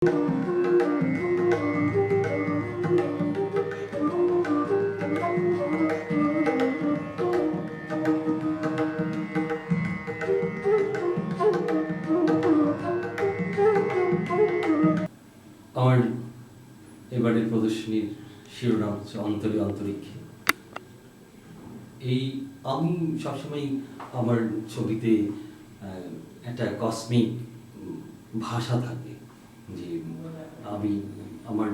আমার এবারের প্রদর্শনীর শিরোনাম হচ্ছে অন্তরে অন্তরিক্ষে। এই আমি সবসময় আমার ছবিতে একটা কসমিক ভাষা থাকে, যে আমি আমার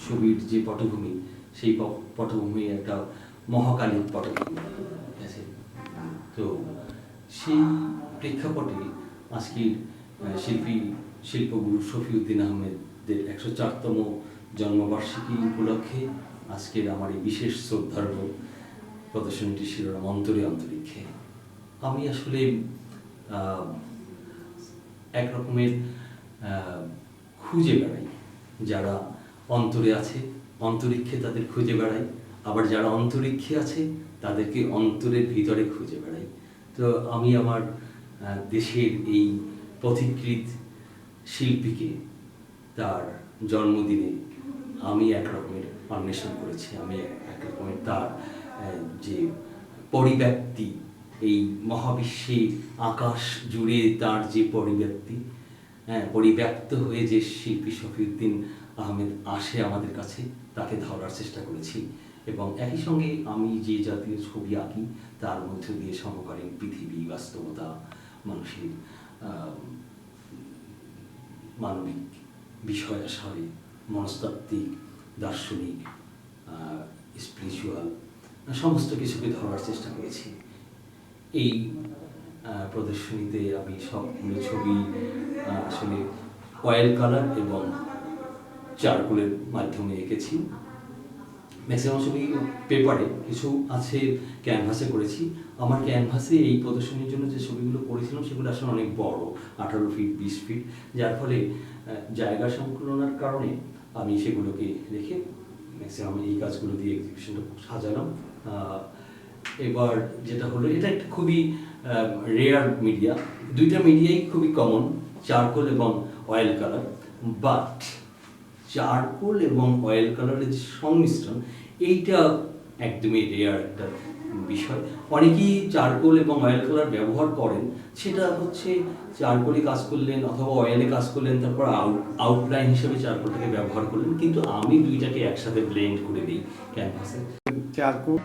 ছবির যে পটভূমি, সেই পটভূমি একটা মহাকালীন পটভূমি আছে। তো সেই প্রেক্ষাপটে আজকের শিল্পগুরু শফিউদ্দিন আহমেদের 104তম জন্মবার্ষিকী উপলক্ষে আজকের আমার এই বিশেষ শ্রদ্ধার্ঘ প্রদর্শনীটির শিরোনাম অন্তরে অন্তরিক্ষে। আমি আসলে এক রকমের খুঁজে বেড়াই, যারা অন্তরে আছে অন্তরিক্ষে তাদের খুঁজে বেড়াই, আবার যারা অন্তরিক্ষে আছে তাদেরকে অন্তরের ভিতরে খুঁজে বেড়াই। তো আমি আমার দেশের এই পথিকৃৎ শিল্পীকে তার জন্মদিনে আমি এক রকমের অন্বেষণ করেছি। আমি এক রকমের তার যে পরিব্যাপ্তি, এই মহাবিশ্বে আকাশ জুড়ে তার যে পরিব্যাপ্ত হয়ে যে শিল্পী শফিউদ্দিন আহমেদ আসে আমাদের কাছে, তাকে ধরার চেষ্টা করেছি। এবং একই সঙ্গে আমি যে জাতীয় ছবি আঁকি তার মধ্য দিয়ে সমকালীন পৃথিবী, বাস্তবতা, মানুষের মানবিক বিষয় আশয়, মনস্তাত্ত্বিক, দার্শনিক, স্পিরিচুয়াল সমস্ত কিছুকে ধরার চেষ্টা করেছি। এই প্রদর্শনীতে আমি সবগুলো ছবি আসলে অয়েল কালার এবং চারকোলের মাধ্যমে এঁকেছি। ম্যাক্সিমাম ছবি পেপারে, কিছু আছে ক্যানভাসে করেছি। আমার ক্যানভাসে এই প্রদর্শনীর জন্য যে ছবিগুলো করেছিলাম সেগুলো আসলে অনেক বড়, 18 ফিট 20 ফিট, যার ফলে জায়গা সংকুলনার কারণে আমি সেগুলোকে রেখে ম্যাক্সিমাম এই কাজগুলো দিয়ে এক্সিবিশনটা সাজালাম। এবার যেটা হলো, এটা একটা খুবই রেয়ার মিডিয়া, দুইটা মিডিয়াই খুবই কমন, চারকোল এবং অয়েল কালার। বাট চারকোল এবং অয়েল কালারের যে সংমিশ্রণ, এইটা একদমই রেয়ার একটা বিষয়। অনেকেই চারকোল এবং অয়েল কালার ব্যবহার করেন, সেটা হচ্ছে চারকোলে কাজ করলেন অথবা অয়েলে কাজ করলেন, তারপর আউটলাইন হিসেবে চারকোলটাকে ব্যবহার করলেন, কিন্তু আমি দুইটাকে একসাথে ব্লেন্ড করে দিই ক্যানভাসে। চারকোল